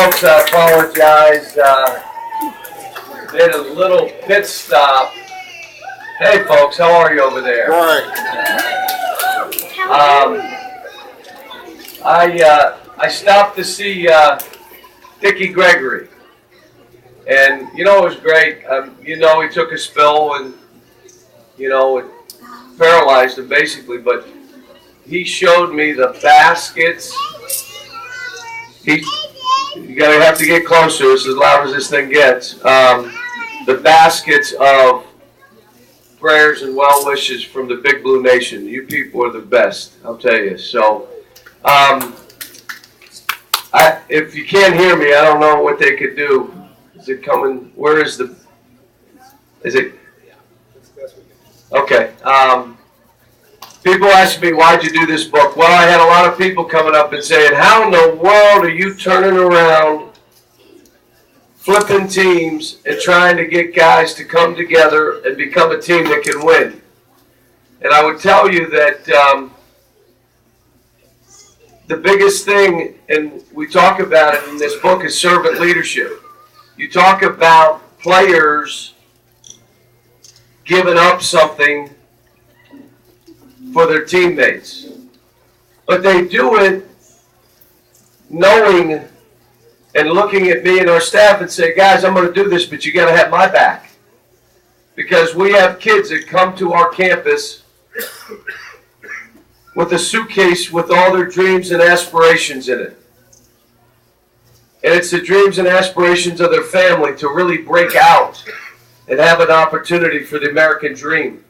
folks, I apologize. Did a little pit stop. Hey, folks, how are you over there? Right. I stopped to see Dickie Gregory, and you know it was great. He took a spill and it paralyzed him basically, but he showed me the baskets. You gotta have to get closer. It's as loud as this thing gets. The baskets of prayers and well wishes from the Big Blue Nation. You people are the best, I'll tell you. So, if you can't hear me, I don't know what they could do. Is it coming? Where is the? Is it? Okay. People ask me, why'd you do this book? Well, I had a lot of people coming up and saying, how in the world are you turning around, flipping teams, and trying to get guys to come together and become a team that can win? And I would tell you that the biggest thing, and we talk about it in this book, is servant leadership. You talk about players giving up something for their teammates. But they do it knowing and looking at me and our staff and say, guys, I'm going to do this, but you got to have my back. Because we have kids that come to our campus with a suitcase with all their dreams and aspirations in it. And it's the dreams and aspirations of their family to really break out and have an opportunity for the American dream.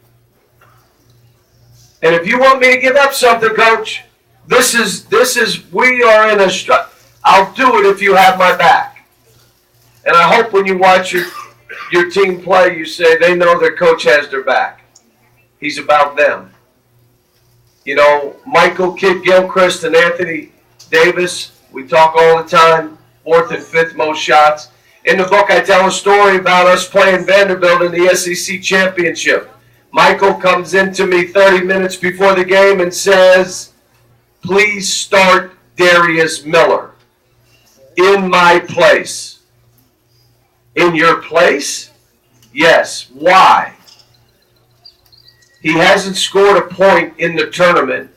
And if you want me to give up something, Coach, we are in a struggle. I'll do it if you have my back. And I hope when you watch your team play, you say they know their coach has their back. He's about them. You know, Michael Kidd-Gilchrist and Anthony Davis, we talk all the time, 4th and 5th most shots. In the book, I tell a story about us playing Vanderbilt in the SEC championship. Michael comes into me 30 minutes before the game and says, please start Darius Miller in my place. In your place? Yes. Why? He hasn't scored a point in the tournament.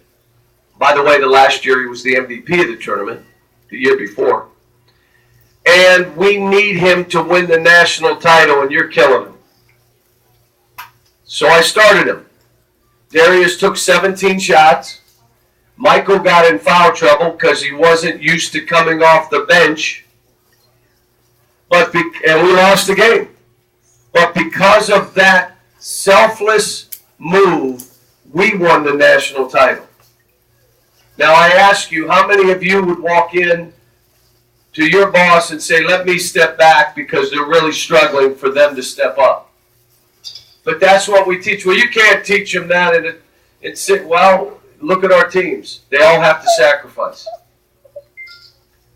By the way, the last year he was the MVP of the tournament, the year before. And we need him to win the national title, and you're killing him. So I started him. Darius took 17 shots. Michael got in foul trouble because he wasn't used to coming off the bench. And we lost the game. But because of that selfless move, we won the national title. Now I ask you, how many of you would walk in to your boss and say, let me step back because they're really struggling for them to step up? But that's what we teach. Well, you can't teach them that and say, well, look at our teams. They all have to sacrifice.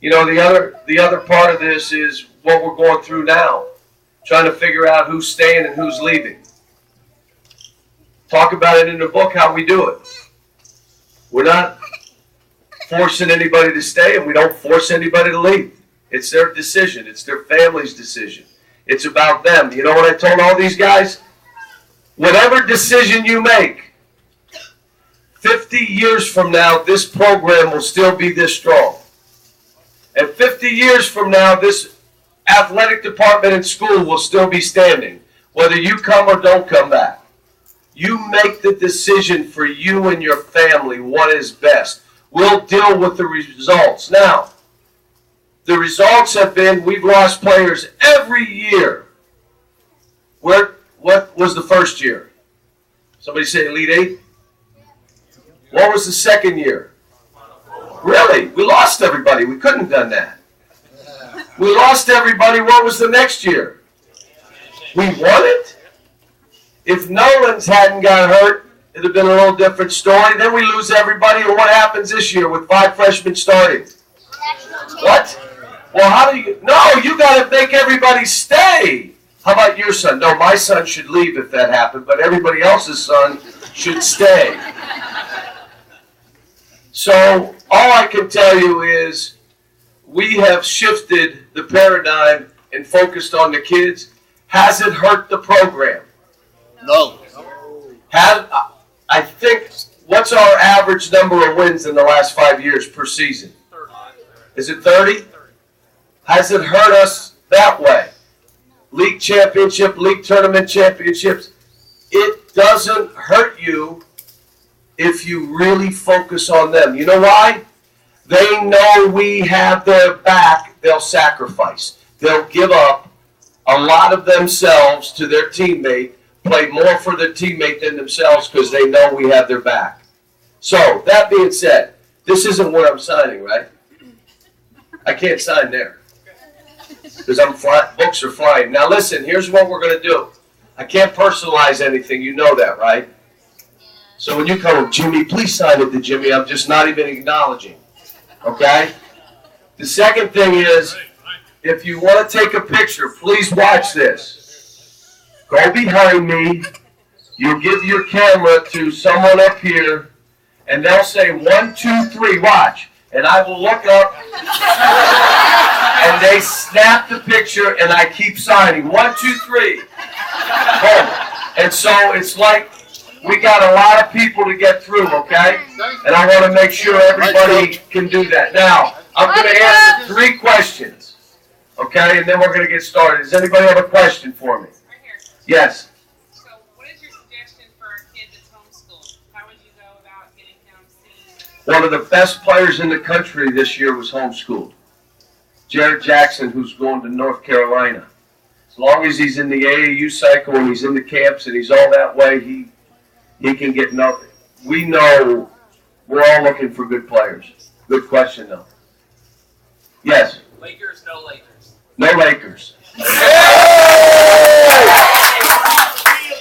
You know, the other part of this is what we're going through now, trying to figure out who's staying and who's leaving. Talk about it in the book, how we do it. We're not forcing anybody to stay, and we don't force anybody to leave. It's their decision. It's their family's decision. It's about them. You know what I told all these guys? Whatever decision you make, 50 years from now, this program will still be this strong. And 50 years from now, this athletic department in school will still be standing, whether you come or don't come back. You make the decision for you and your family what is best. We'll deal with the results. Now, the results have been we've lost players every year. What was the first year? Somebody say Elite Eight? What was the second year? Really? We lost everybody. We couldn't have done that. We lost everybody. What was the next year? We won it? If Nolans hadn't got hurt, it would have been a little different story. Then we lose everybody. And what happens this year with 5 freshmen starting? What? Well, how do you? No, you got to make everybody stay. How about your son? No, my son should leave if that happened, but everybody else's son should stay. So all I can tell you is we have shifted the paradigm and focused on the kids. Has it hurt the program? No. I think, what's our average number of wins in the last 5 years per season? Is it 30? Has it hurt us that way? League championship, league tournament championships. It doesn't hurt you if you really focus on them. You know why? They know we have their back. They'll sacrifice. They'll give up a lot of themselves to their teammate, play more for their teammate than themselves because they know we have their back. So, that being said, this isn't where I'm signing, right? I can't sign there because books are flying. Now listen, here's what we're going to do. I can't personalize anything. You know that, right? So when you come, Jimmy, please sign it to Jimmy. I'm just not even acknowledging. Okay? The second thing is, if you want to take a picture, please watch this. Go behind me. You give your camera to someone up here, and they'll say 1, 2, 3. Watch. And I will look up, and they snap the picture, and I keep signing. 1, 2, 3. Boom. And so it's like we got a lot of people to get through, okay? And I want to make sure everybody can do that. Now, I'm going to answer 3 questions, okay? And then we're going to get started. Does anybody have a question for me? Right here. Yes. So, what is your suggestion for a kid that's homeschooled? How would you go about getting him seen? One of the best players in the country this year was homeschooled. Jared Jackson, who's going to North Carolina. As long as he's in the AAU cycle and he's in the camps and he's all that way, he can get nothing. We know we're all looking for good players. Good question, though. Yes? Lakers, no Lakers. No Lakers.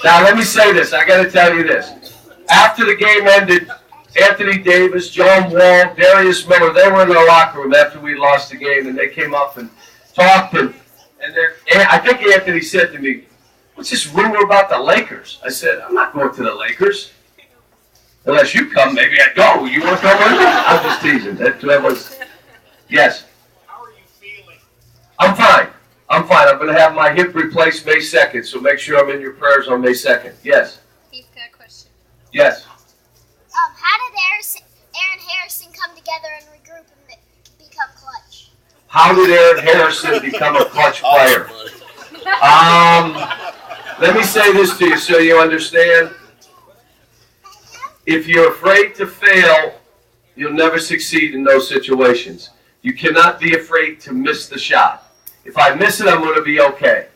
Now, let me say this. I got to tell you this. After the game ended, Anthony Davis, John Wall, Darius Miller, they were in the locker room after we lost the game, and they came up and talked. And I think Anthony said to me, "What's this rumor about the Lakers?" I said, "I'm not going to the Lakers. Unless you come, maybe I'd go. You want to come with me?" I'm just teasing. That was, yes. How are you feeling? I'm fine. I'm fine. I'm going to have my hip replaced May 2nd, so make sure I'm in your prayers on May 2nd. Yes. He's got a question. Yes. How did Aaron Harrison come together and regroup and become clutch? How did Aaron Harrison become a clutch player? Let me say this to you so you understand. If you're afraid to fail, you'll never succeed in those situations. You cannot be afraid to miss the shot. If I miss it, I'm going to be okay.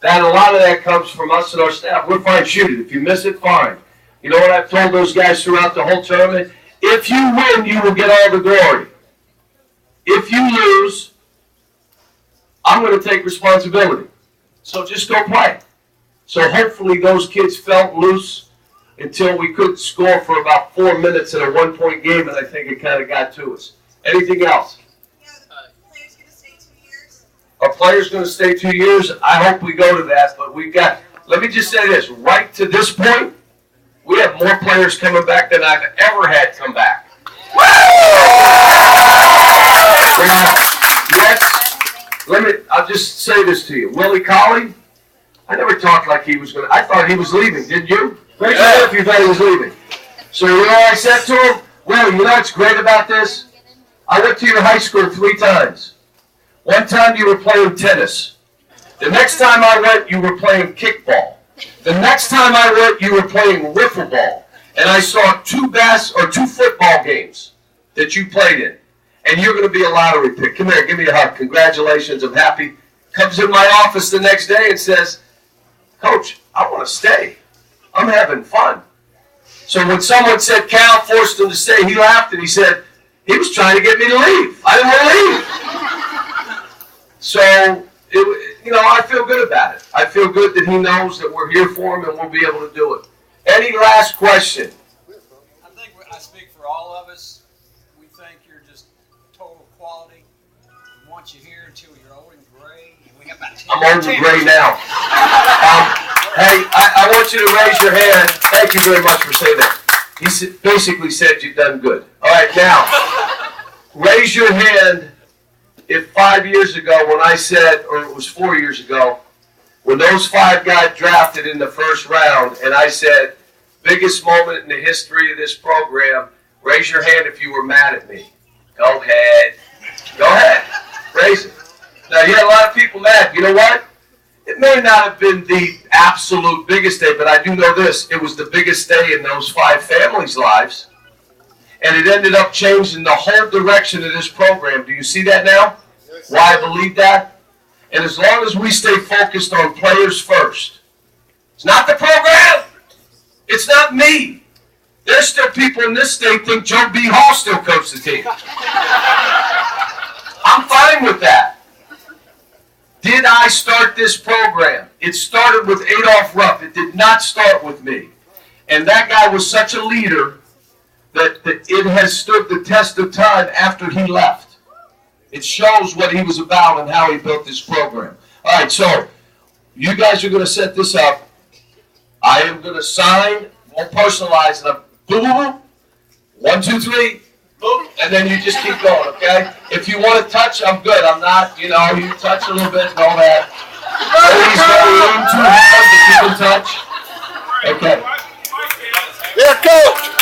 A lot of that comes from us and our staff. We're fine shooting. If you miss it, fine. You know what I've told those guys throughout the whole tournament? If you win, you will get all the glory. If you lose, I'm going to take responsibility. So just go play. So hopefully those kids felt loose until we couldn't score for about 4 minutes in a 1-point game, and I think it kind of got to us. Anything else? Players going to stay 2 years? Are players going to stay 2 years? I hope we go to that, but we've got, let me just say this, right to this point, we have more players coming back than I've ever had come back. I'll just say this to you. Willie Colley, I never talked like he was going to. I thought he was leaving, didn't you? Raise your hand if you thought he was leaving. So you know what I said to him? Well, you know what's great about this? I went to your high school 3 times. One time you were playing tennis. The next time I went, you were playing kickball. The next time I went, you were playing wiffle ball. And I saw 2 football games that you played in. And you're going to be a lottery pick. Come here, give me a hug. Congratulations, I'm happy. Comes in my office the next day and says, "Coach, I want to stay. I'm having fun." So when someone said Cal forced him to stay, he laughed and he said, he was trying to get me to leave. I didn't want to leave. So, I feel good about it. I feel good that he knows that we're here for him and we'll be able to do it. Any last question? I think I speak for all of us. We think you're just total quality. We want you here until you're old and gray. And we have about 10 I'm old and gray now. Hey, I want you to raise your hand. Thank you very much for saying that. He basically said you've done good. All right, now, raise your hand if 5 years ago when I said, or it was 4 years ago, when those 5 got drafted in the first round, and I said, biggest moment in the history of this program, raise your hand if you were mad at me. Go ahead. Go ahead. Raise it. Now, you had a lot of people mad. You know what? It may not have been the absolute biggest day, but I do know this. It was the biggest day in those 5 families' lives. And it ended up changing the whole direction of this program. Do you see that now? Why I believe that? And as long as we stay focused on players first, it's not the program. It's not me. There's still people in this state think Joe B. Hall still coached the team. I'm fine with that. Did I start this program? It started with Adolph Rupp. It did not start with me. And that guy was such a leader that it has stood the test of time after he left. It shows what he was about and how he built this program. All right, so you guys are going to set this up. I am going to sign, won't personalize it. Boom, boom, boom. 1, 2, 3, boom, and then you just keep going, okay? If you want to touch, I'm good. I'm not, you touch a little bit and all that. Please don't lean too hard to keep in touch. Okay. Yeah, coach.